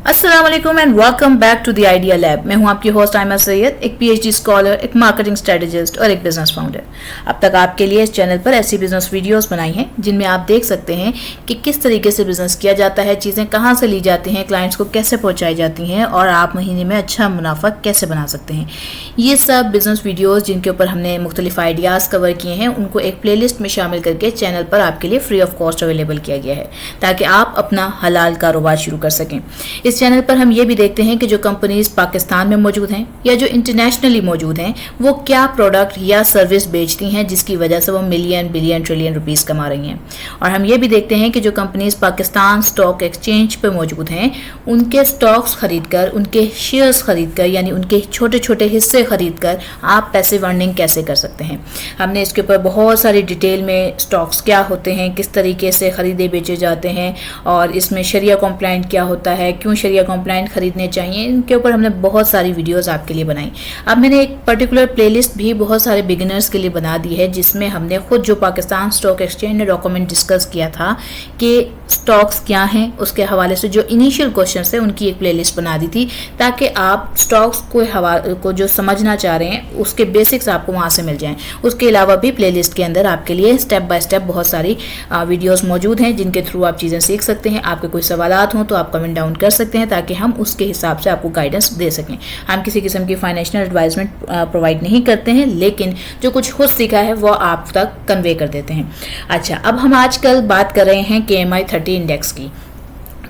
अस्सलाम वालेकुम and welcome back to the Idea Lab. मैं हूं आपकी होस्ट आयमा सैयद, एक पीएचडी स्कॉलर, एक मार्केटिंग स्ट्रेटेजिस्ट और एक बिजनेस फाउंडर। अब तक आपके लिए इस चैनल पर ऐसी बिजनेस वीडियोस बनाई हैं जिनमें आप देख सकते हैं कि किस तरीके से बिजनेस किया जाता है, चीज़ें कहां से ली जाती हैं, क्लाइंट्स को कैसे पहुंचाई जाती हैं और आप महीने में अच्छा मुनाफा कैसे बना सकते हैं। ये सब बिजनेस वीडियोज़ जिनके ऊपर हमने मुख्तलिफ आइडियाज़ कवर किए हैं उनको एक प्ले लिस्ट में शामिल करके चैनल पर आपके लिए फ्री ऑफ कॉस्ट अवेलेबल किया गया है ताकि आप अपना हलाल कारोबार शुरू कर सकें। इस चैनल पर हम ये भी देखते हैं कि जो कंपनीज पाकिस्तान में मौजूद हैं या जो इंटरनेशनली मौजूद हैं वो क्या प्रोडक्ट या सर्विस बेचती हैं जिसकी वजह से वो मिलियन बिलियन ट्रिलियन रुपीस कमा रही हैं। और हम ये भी देखते हैं कि जो कंपनीज पाकिस्तान स्टॉक एक्सचेंज पर मौजूद हैं उनके स्टॉक्स खरीदकर, उनके शेयर्स खरीदकर, यानी उनके छोटे छोटे हिस्से खरीदकर आप पैसिव अर्निंग कैसे कर सकते हैं। हमने इसके ऊपर बहुत सारी डिटेल में स्टॉक्स क्या होते हैं, किस तरीके से खरीदे बेचे जाते हैं और इसमें शरिया कंप्लाइंट क्या होता है, क्यों शरिया कंप्लाइंट खरीदने चाहिए, इनके ऊपर हमने बहुत सारी वीडियोस आपके लिए बनाई। अब मैंने एक पर्टिकुलर प्लेलिस्ट भी बहुत सारे बिगिनर्स के लिए बना दी है जिसमें हमने खुद जो पाकिस्तान स्टॉक एक्सचेंज ने डॉक्यूमेंट डिस्कस किया था कि स्टॉक्स क्या हैं, उसके हवाले से जो इनिशियल क्वेश्चन है उनकी एक प्लेलिस्ट बना दी थी ताकि आप स्टॉक्स को जो समझना चाह रहे हैं उसके बेसिक्स आपको वहाँ से मिल जाएं। उसके अलावा भी प्लेलिस्ट के अंदर आपके लिए स्टेप बाय स्टेप बहुत सारी वीडियोस मौजूद हैं जिनके थ्रू आप चीज़ें सीख सकते हैं। आपके कोई सवालात हों तो आप कमेंट डाउन कर सकते हैं ताकि हम उसके हिसाब से आपको गाइडेंस दे सकें। हम किसी किस्म की फाइनेंशियल एडवाइजमेंट प्रोवाइड नहीं करते हैं, लेकिन जो कुछ खुद सीखा है वो आप तक कन्वे कर देते हैं। अच्छा, अब हम आजकल बात कर रहे हैं KMI30 इंडेक्स की।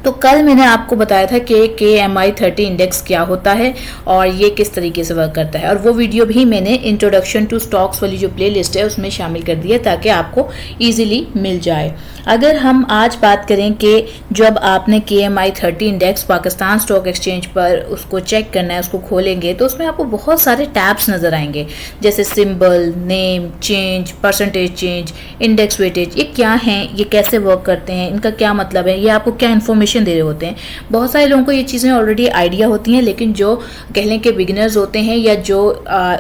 तो कल मैंने आपको बताया था कि KMI30 इंडेक्स क्या होता है और ये किस तरीके से वर्क करता है, और वो वीडियो भी मैंने इंट्रोडक्शन टू स्टॉक्स वाली जो प्लेलिस्ट है उसमें शामिल कर दिया ताकि आपको इजीली मिल जाए। अगर हम आज बात करें कि जब आपने KMI30 index Pakistan stock exchange पर उसको चेक करना है, उसको खोलेंगे तो उसमें आपको बहुत सारे टैब्स नज़र आएंगे जैसे symbol, name, change, percentage change, index weightage. ये क्या हैं, ये कैसे वर्क करते हैं, इनका क्या मतलब है, ये आपको क्या इन्फॉर्मेशन दे रहे होते हैं। बहुत सारे लोगों को ये चीज़ें ऑलरेडी आइडिया होती हैं, लेकिन जो कह लें कि बिगिनर्स होते हैं या जो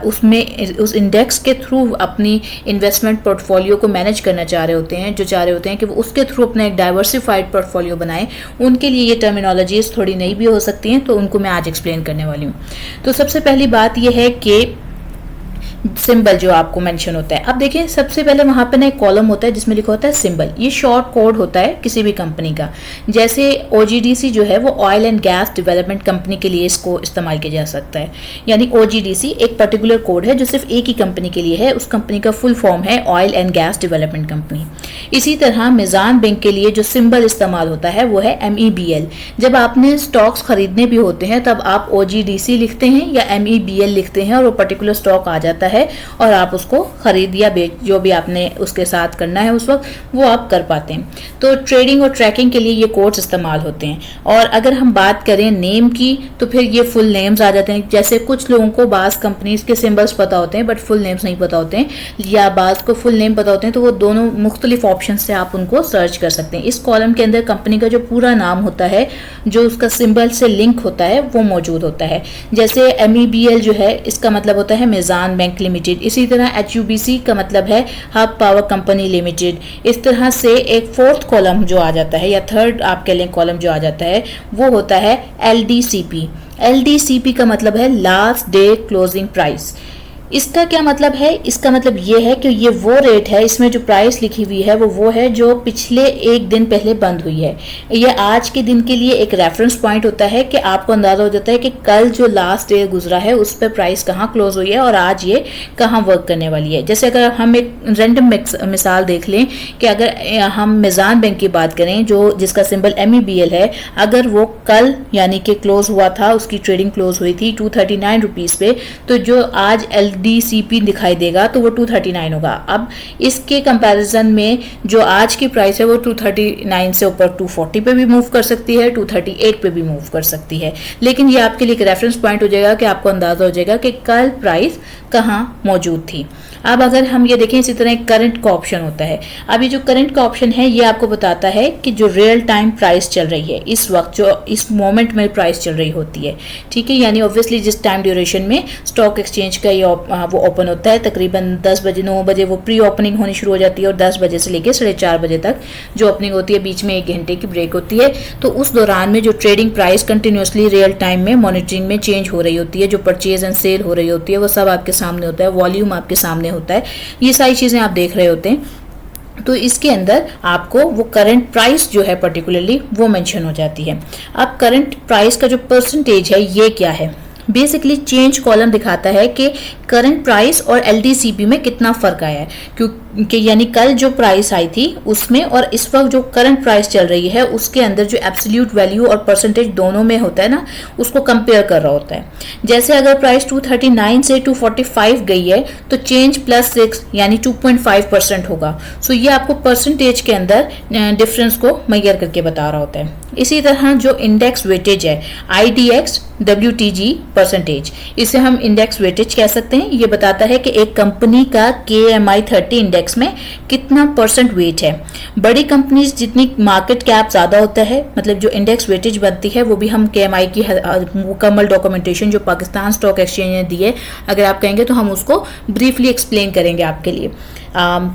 उसमें उस इंडेक्स के थ्रू अपनी इन्वेस्टमेंट पोर्टफोलियो को मैनेज करना चाह रहे होते हैं, जो चाह रहे होते हैं कि वो उसके थ्रू अपना एक डाइवर्सिफाइड पोर्टफोलियो बनाएं, उनके लिए ये टर्मिनोलॉजीज थोड़ी नई भी हो सकती हैं, तो उनको मैं आज एक्सप्लेन करने वाली हूँ। तो सबसे पहली बात यह है कि सिंबल जो आपको मेंशन होता है। अब देखिए, सबसे पहले वहां पे ना एक कॉलम होता है जिसमें लिखा होता है सिंबल। ये शॉर्ट कोड होता है किसी भी कंपनी का। जैसे OGDC जो है वो oil and gas development company के लिए इसको इस्तेमाल किया जा सकता है। यानी OGDC एक पर्टिकुलर कोड है जो सिर्फ एक ही कंपनी के लिए है। उस कंपनी का फुल फॉर्म है oil and gas development company. इसी तरह मीज़ान बैंक के लिए जो सिंबल इस्तेमाल होता है वो है MEBL। जब आपने स्टॉक्स खरीदने भी होते हैं तब आप OGDC लिखते हैं या MEBL लिखते हैं और वो पर्टिकुलर स्टॉक आ जाता है और आप उसको खरीद या बेच, जो भी आपने उसके साथ करना है उस वक्त वो आप कर पाते हैं। तो ट्रेडिंग और ट्रैकिंग के लिए ये कोड्स इस्तेमाल होते हैं। और अगर हम बात करें नेम की तो फिर ये फुल नेम्स आ जाते हैं। जैसे कुछ लोगों को बाज कंपनीज के सिंबल्स पता होते हैं बट फुल नेम्स नहीं पता होते हैं, या बाज को फुल नेम पता होते हैं, तो वो दोनों मुख्तलिफ ऑप्शन से आप उनको सर्च कर सकते हैं। इस कॉलम के अंदर कंपनी का जो पूरा नाम होता है, जो उसका सिंबल से लिंक होता है, वो मौजूद होता है। जैसे MEBL जो है इसका मतलब होता है मीज़ान बैंक लिमिटेड। इसी तरह HUBC का मतलब है हब पावर कंपनी लिमिटेड। इस तरह से एक फोर्थ कॉलम जो आ जाता है या थर्ड आप कह लें कॉलम जो आ जाता है वो होता है LDCP। LDCP का मतलब है लास्ट डे क्लोजिंग प्राइस। इसका क्या मतलब है? इसका मतलब ये है कि ये वो रेट है, इसमें जो प्राइस लिखी हुई है वो है जो पिछले एक दिन पहले बंद हुई है। ये आज के दिन के लिए एक रेफरेंस पॉइंट होता है कि आपको अंदाजा हो जाता है कि कल जो लास्ट डे गुजरा है उस पर प्राइस कहाँ क्लोज हुई है और आज ये कहाँ वर्क करने वाली है। जैसे अगर हम एक रैंडम मिसाल देख लें कि अगर हम मीज़ान बैंक की बात करें जो जिसका सिंबल MEBL है, अगर वो कल यानी कि क्लोज हुआ था, उसकी ट्रेडिंग क्लोज हुई थी 239 रुपीज़ पे, तो जो आज LDCP दिखाई देगा तो वो 239 होगा। अब इसके कंपैरिजन में जो आज की प्राइस है वो 239 से ऊपर 240 पे भी मूव कर सकती है, 238 पे भी मूव कर सकती है, लेकिन ये आपके लिए एक रेफरेंस पॉइंट हो जाएगा कि आपको अंदाजा हो जाएगा कि कल प्राइस कहाँ मौजूद थी। अब अगर हम ये देखें, इसी तरह करंट का ऑप्शन होता है। अब ये जो करंट का ऑप्शन है ये आपको बताता है कि जो रियल टाइम प्राइस चल रही है इस वक्त, जो इस मोमेंट में प्राइस चल रही होती है, ठीक है। यानी ऑब्वियसली जिस टाइम ड्यूरेशन में स्टॉक एक्सचेंज का ये वो ओपन होता है। तकरीबन 10 बजे 9 बजे वो प्री ओपनिंग होनी शुरू हो जाती है और 10 बजे से लेकर 4:30 बजे तक जो ओपनिंग होती है, बीच में 1 घंटे की ब्रेक होती है। तो उस दौरान में जो trading price continuously real time में मॉनिटरिंग में चेंज हो रही होती है, जो परचेज एंड सेल हो रही होती है, वो सब आपके सामने होता है, वॉल्यूम आपके सामने होता है, ये सारी चीज़ें आप देख रहे होते हैं। तो इसके अंदर आपको वो करंट प्राइस जो है पर्टिकुलरली वो मेंशन हो जाती है। अब करंट प्राइस का जो परसेंटेज है ये क्या है, बेसिकली चेंज कॉलम दिखाता है कि करंट प्राइस और एलडीसीपी में कितना फर्क आया है, क्योंकि यानी कल जो प्राइस आई थी उसमें और इस वक्त जो करंट प्राइस चल रही है उसके अंदर जो एब्सोल्यूट वैल्यू और परसेंटेज दोनों में होता है ना, उसको कंपेयर कर रहा होता है। जैसे अगर प्राइस 239 से 245 गई है तो चेंज +6 यानी 2.5% होगा। सो ये आपको परसेंटेज के अंदर डिफरेंस को मेजर करके बता रहा होता है। इसी तरह जो इंडेक्स वेटेज है IDX WTG परसेंटेज, इसे हम इंडेक्स वेटेज कह सकते हैं। ये बताता है कि एक कंपनी का KMI 30 इंडेक्स में कितना % वेट है। बड़ी कंपनीज जितनी मार्केट कैप ज्यादा होता है, मतलब जो इंडेक्स वेटेज बनती है वो भी हम KMI की मुकम्मल डॉक्यूमेंटेशन जो पाकिस्तान स्टॉक एक्सचेंज ने दी है, अगर आप कहेंगे तो हम उसको ब्रीफली एक्सप्लेन करेंगे आपके लिए।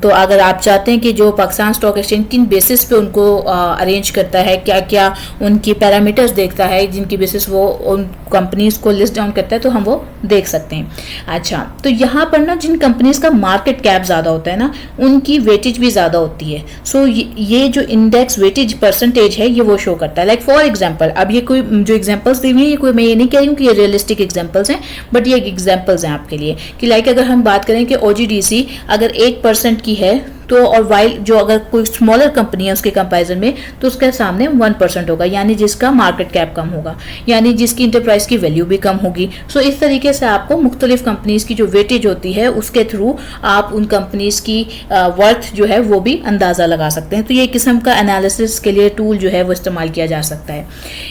तो अगर आप चाहते हैं कि जो पाकिस्तान स्टॉक एक्सचेंज किन बेसिस पे उनको अरेंज करता है, क्या क्या उनकी पैरामीटर्स देखता है जिनकी बेसिस वो उन कंपनीज को लिस्ट डाउन करता है, तो हम वो देख सकते हैं। अच्छा, तो यहाँ पर ना जिन कंपनीज का मार्केट कैप ज़्यादा होता है ना, उनकी वेटेज भी ज़्यादा होती है। सो ये जो इंडेक्स वेटेज परसेंटेज है ये वो शो करता है। लाइक फॉर एग्जाम्पल, अब ये कोई जो एग्जाम्पल्स दी हुई है, कोई मैं ये नहीं कह रही हूँ कि ये रियलिस्टिक एग्जाम्पल्स हैं, बट ये एग्जाम्पल्स हैं आपके लिए कि लाइक अगर हम बात करें कि OGDC अगर 1% की है तो, और वाइल जो अगर कोई स्मॉलर कंपनी है उसके कंपैरिजन में, तो उसके सामने 1% होगा, यानी जिसका मार्केट कैप कम होगा, यानी जिसकी इंटरप्राइज की वैल्यू भी कम होगी। सो इस तरीके से आपको मुख्तलिफ कंपनीज की जो वेटेज होती है उसके थ्रू आप उन कंपनीज की वर्थ जो है वो भी अंदाजा लगा सकते हैं। तो ये किस्म का एनालिसिस के लिए टूल जो है वो इस्तेमाल किया जा सकता है।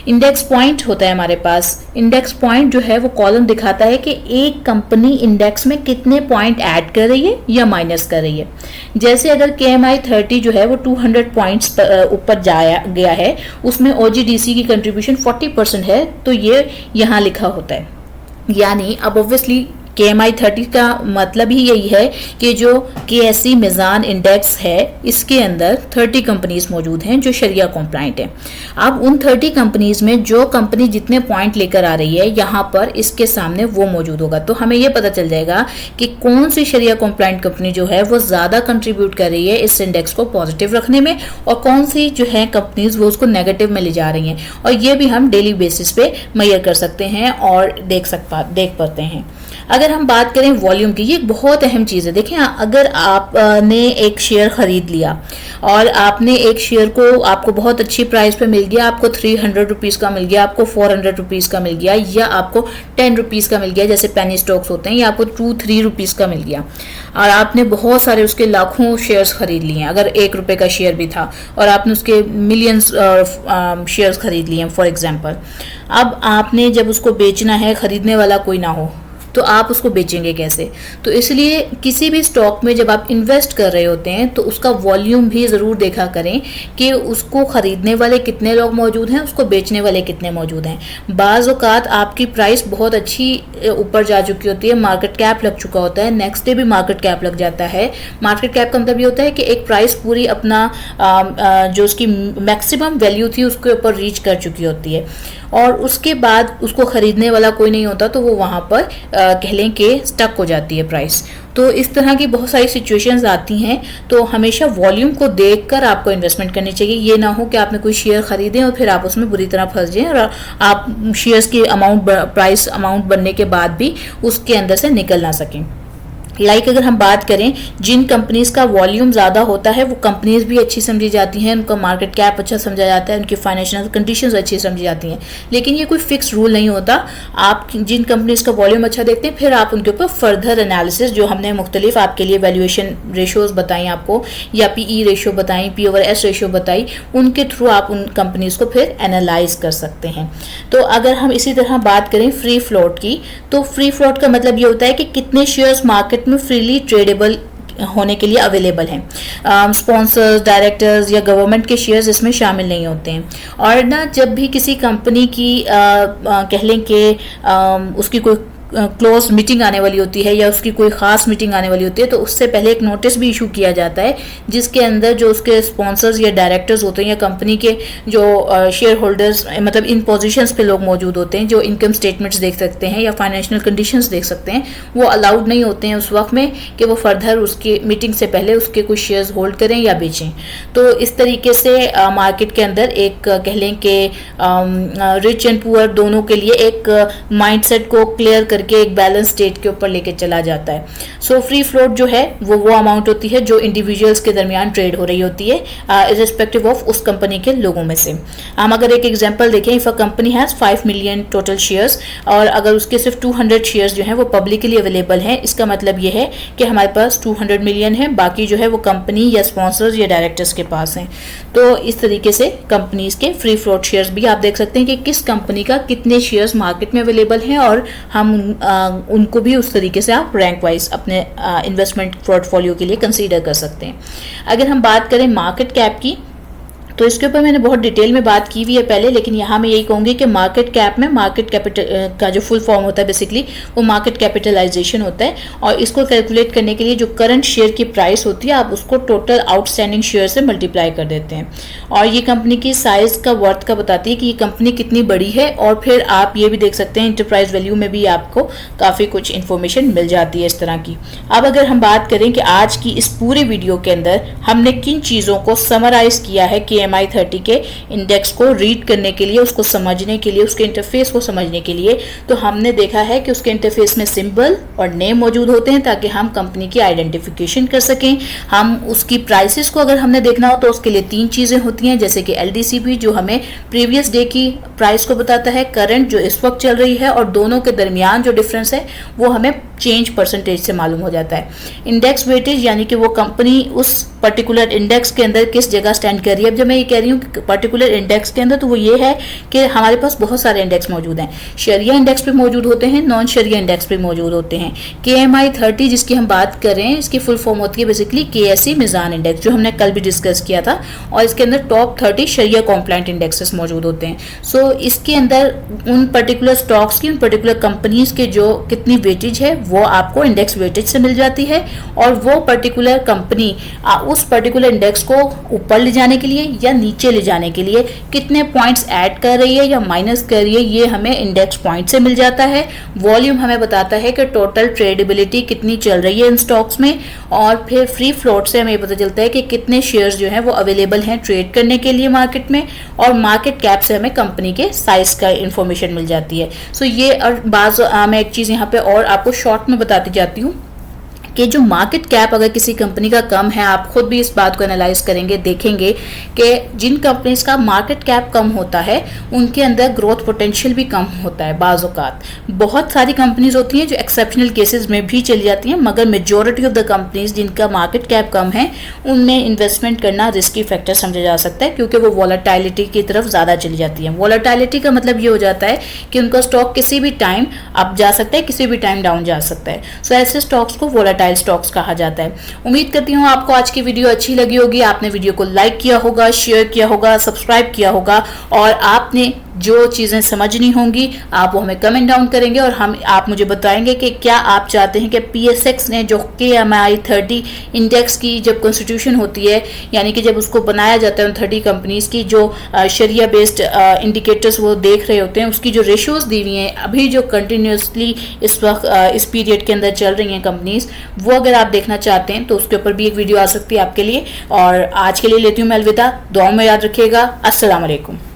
इंडेक्स पॉइंट होता है हमारे पास। इंडेक्स पॉइंट जो है वो कॉलम दिखाता है कि एक कंपनी इंडेक्स में कितने पॉइंट ऐड कर रही है या माइनस कर रही है। जैसे अगर KMI 30 जो है वो 200 पॉइंट्स ऊपर गया है, उसमें OGDC की कंट्रीब्यूशन 40% है, तो ये यहाँ लिखा होता है। यानी अब ऑब्वियसली KMI 30 का मतलब ही यही है कि जो KSE मीज़ान इंडेक्स है इसके अंदर 30 कंपनीज मौजूद हैं जो शरिया कॉम्प्लाइंट हैं। अब उन 30 कंपनीज में जो कंपनी जितने पॉइंट लेकर आ रही है यहाँ पर इसके सामने वो मौजूद होगा, तो हमें ये पता चल जाएगा कि कौन सी शरिया कॉम्प्लाइंट कंपनी जो है वो ज़्यादा कंट्रीब्यूट कर रही है इस इंडेक्स को पॉजिटिव रखने में, और कौन सी जो है कंपनीज वो उसको नेगेटिव में ले जा रही हैं। और ये भी हम डेली बेसिस पे मेजर कर सकते हैं और देख पाते हैं। अगर हम बात करें वॉल्यूम की, ये एक बहुत अहम चीज़ है। देखें, अगर आपने एक शेयर खरीद लिया और आपने एक शेयर को आपको बहुत अच्छी प्राइस पे मिल गया, आपको 300 रुपीज़ का मिल गया, आपको 400 रुपीज़ का मिल गया, या आपको 10 रुपीज़ का मिल गया जैसे पेनी स्टॉक्स होते हैं, या आपको 2-3 रुपीज़ का मिल गया, और आपने बहुत सारे उसके लाखों शेयर्स खरीद लिए हैं, अगर 1 रुपये का शेयर भी था और आपने उसके मिलियंस शेयर्स खरीद लिए हैं फॉर एग्जाम्पल। अब आपने जब उसको बेचना है, खरीदने वाला कोई ना हो, तो आप उसको बेचेंगे कैसे? तो इसलिए किसी भी स्टॉक में जब आप इन्वेस्ट कर रहे होते हैं तो उसका वॉल्यूम भी ज़रूर देखा करें कि उसको ख़रीदने वाले कितने लोग मौजूद हैं, उसको बेचने वाले कितने मौजूद हैं। बाज़ औक़ात आपकी प्राइस बहुत अच्छी ऊपर जा चुकी होती है, मार्केट कैप लग चुका होता है, नेक्स्ट डे भी मार्केट कैप लग जाता है। मार्केट कैप का मतलब ये होता है कि एक प्राइस पूरी अपना जो उसकी मैक्सिमम वैल्यू थी उसके ऊपर रीच कर चुकी होती है, और उसके बाद उसको ख़रीदने वाला कोई नहीं होता, तो वो वहाँ पर कह लें कि स्टक हो जाती है प्राइस। तो इस तरह की बहुत सारी सिचुएशंस आती हैं, तो हमेशा वॉल्यूम को देखकर आपको इन्वेस्टमेंट करनी चाहिए। ये ना हो कि आपने कोई शेयर खरीदें और फिर आप उसमें बुरी तरह फंस जाएं और आप शेयर्स की प्राइस अमाउंट बनने के बाद भी उसके अंदर से निकल ना सकें। लाइक अगर हम बात करें, जिन कंपनीज का वॉल्यूम ज़्यादा होता है वो कंपनीज भी अच्छी समझी जाती हैं, उनका मार्केट कैप अच्छा समझा जाता है, उनकी फाइनेंशियल कंडीशंस अच्छी समझी जाती हैं। लेकिन ये कोई फिक्स रूल नहीं होता। आप जिन कंपनीज का वॉल्यूम अच्छा देखते हैं, फिर आप उनके ऊपर फर्दर एनालिसिस, जो हमने मुख्तलिफ आपके लिए वैल्यूएशन रेशोज़ बताई आपको, या PE रेशो बताई, P/S रेशो बताई, उनके थ्रू आप उन कंपनीज को फिर एनालाइज कर सकते हैं। तो अगर हम इसी तरह बात करें फ्री फ्लोट की, तो फ्री फ्लोट का मतलब ये होता है कि कितने शेयर्स मार्केट में फ्रीली ट्रेडेबल होने के लिए अवेलेबल हैं। स्पॉन्सर्स, डायरेक्टर्स या गवर्नमेंट के शेयर्स इसमें शामिल नहीं होते हैं। और ना जब भी किसी कंपनी की कह लें कि उसकी कोई क्लोज मीटिंग आने वाली होती है या उसकी कोई खास मीटिंग आने वाली होती है, तो उससे पहले एक नोटिस भी इशू किया जाता है जिसके अंदर जो उसके स्पॉन्सर्स या डायरेक्टर्स होते हैं या कंपनी के जो शेयर होल्डर्स मतलब इन पोजीशंस पे लोग मौजूद होते हैं, जो इनकम स्टेटमेंट्स देख सकते हैं या फाइनेंशियल कंडीशंस देख सकते हैं, वो अलाउड नहीं होते हैं उस वक्त में कि वो फर्दर उसकी मीटिंग से पहले उसके कुछ शेयर्स होल्ड करें या बेचें। तो इस तरीके से मार्केट के अंदर एक कह लें कि रिच एंड पुअर दोनों के लिए एक माइंडसेट को क्लियर करके एक बैलेंस स्टेट के ऊपर लेके चला जाता है। सो फ्री फ्लोट जो है वो अमाउंट होती है जो इंडिविजुअल्स के दरमियान ट्रेड हो रही होती है इर्रेस्पेक्टिव ऑफ उस कंपनी के लोगों में से। हम अगर एक एग्जांपल देखें, if a company has 5 million total shares और अगर उसके सिर्फ 200 शेयर्स जो हैं वो पब्लिकली अवेलेबल हैं, इसका मतलब ये है कि हमारे पास 200 मिलियन है, बाकी जो है वो कंपनी या स्पॉन्सर्स या डायरेक्टर्स के पास हैं। तो इस तरीके से कंपनीज के फ्री फ्लोट शेयर्स भी आप देख सकते हैं कि किस कंपनी का कितने शेयर्स मार्केट में अवेलेबल हैं और हम उनको भी उस तरीके से आप रैंक वाइज अपने इन्वेस्टमेंट पोर्टफोलियो के लिए कंसीडर कर सकते हैं। अगर हम बात करें मार्केट कैप की, तो इसके ऊपर मैंने बहुत डिटेल में बात की हुई है पहले, लेकिन यहाँ मैं यही कहूँगी कि मार्केट कैप में मार्केट कैपिटल का जो फुल फॉर्म होता है बेसिकली वो मार्केट कैपिटलाइजेशन होता है, और इसको कैलकुलेट करने के लिए जो करंट शेयर की प्राइस होती है आप उसको टोटल आउटस्टैंडिंग शेयर से मल्टीप्लाई कर देते हैं, और ये कंपनी की साइज का वर्थ का बताती है कि ये कंपनी कितनी बड़ी है। और फिर आप ये भी देख सकते हैं इंटरप्राइज वैल्यू में भी आपको काफ़ी कुछ इन्फॉर्मेशन मिल जाती है इस तरह की। अब अगर हम बात करें कि आज की इस पूरे वीडियो के अंदर हमने किन चीज़ों को समराइज किया है KMI 30 के इंडेक्स को रीड करने के लिए, उसको समझने के लिए, उसके इंटरफेस को समझने के लिए, तो हमने देखा है कि उसके इंटरफेस में सिंबल और नेम मौजूद होते हैं ताकि हम कंपनी की आइडेंटिफिकेशन कर सकें। हम उसकी प्राइसेस को अगर हमने देखना हो तो उसके लिए 3 चीज़ें होती हैं, जैसे कि LDCP जो हमें प्रीवियस डे की प्राइस को बताता है, करंट जो इस वक्त चल रही है, और दोनों के दरमियान जो डिफरेंस है वो हमें चेंज परसेंटेज से मालूम हो जाता है। इंडेक्स वेटेज यानी कि वो कंपनी उस पर्टिकुलर इंडेक्स के अंदर किस जगह स्टैंड कर रही है। अब जब मैं ये कह रही हूँ कि पर्टिकुलर इंडेक्स के अंदर, तो वो ये है कि हमारे पास बहुत सारे इंडेक्स मौजूद हैं। शरिया इंडेक्स पे मौजूद होते हैं, नॉन शरिया इंडेक्स पे मौजूद होते हैं। KMI 30 जिसकी हम बात कर रहे हैं, इसकी फुल फॉर्म होती है बेसिकली KSE मिजान इंडेक्स, जो हमने कल भी डिस्कस किया था, और इसके अंदर टॉप 30 शरिया कॉम्प्लाइंट इंडेक्सेस मौजूद होते हैं। सो इसके अंदर उन पर्टिकुलर स्टॉक्स की, उन पर्टिकुलर कंपनीज के जो कितनी वेटेज है वो आपको इंडेक्स वेटेज से मिल जाती है, और वो पर्टिकुलर कंपनी उस पर्टिकुलर इंडेक्स को ऊपर ले जाने के लिए या नीचे ले जाने के लिए कितने पॉइंट्स ऐड कर रही है या माइनस कर रही है, ये हमें इंडेक्स पॉइंट से मिल जाता है। वॉल्यूम हमें बताता है कि टोटल ट्रेडेबिलिटी कितनी चल रही है इन स्टॉक्स में, और फिर फ्री फ्लोट से हमें पता चलता है कि कितने शेयर्स जो हैं वो अवेलेबल हैं ट्रेड करने के लिए मार्केट में, और मार्केट कैप से हमें कंपनी के साइज का इंफॉर्मेशन मिल जाती है। सो ये और मैं एक चीज़ यहाँ पे और आपको शॉर्ट में बताती जाती हूँ कि जो मार्केट कैप अगर किसी कंपनी का कम है, आप खुद भी इस बात को एनालाइज करेंगे, देखेंगे कि जिन कंपनीज का मार्केट कैप कम होता है उनके अंदर ग्रोथ पोटेंशियल भी कम होता है। बाज़ औक़ात बहुत सारी कंपनीज होती हैं जो एक्सेप्शनल केसेस में भी चली जाती हैं, मगर मेजॉरिटी ऑफ द कंपनीज जिनका मार्केट कैप कम है उनमें इन्वेस्टमेंट करना रिस्की फैक्टर समझा जा सकता है, क्योंकि वो वॉलेटिलिटी की तरफ ज़्यादा चली जाती है। वॉलेटिलिटी का मतलब ये हो जाता है कि उनका स्टॉक किसी भी टाइम अप जा सकता है, किसी भी टाइम डाउन जा सकता है। सो ऐसे स्टॉक्स को वॉलेटाइल स्टॉक्स कहा जाता है। उम्मीद करती हूँ आपको आज की वीडियो अच्छी लगी होगी, आपने वीडियो को लाइक किया होगा, शेयर किया होगा, सब्सक्राइब किया होगा, और आपने जो चीज़ें समझनी होंगी आप वो हमें कमेंट डाउन करेंगे, और आप मुझे बताएंगे कि क्या आप चाहते हैं कि PSX ने जो KMI 30 इंडेक्स की जब कॉन्स्टिट्यूशन होती है, यानी कि जब उसको बनाया जाता है उन 30 कंपनीज की जो शरिया बेस्ड इंडिकेटर्स वो देख रहे होते हैं, उसकी जो रेशियोज दी हुई हैं अभी जो कंटिन्यूसली इस वक्त इस पीरियड के अंदर चल रही हैं कंपनीज, वो अगर आप देखना चाहते हैं तो उसके ऊपर भी एक वीडियो आ सकती है आपके लिए। और आज के लिए लेती हूँ मैं अलविदा, दुआओं में याद रखिएगा। अस्सलाम वालेकुम।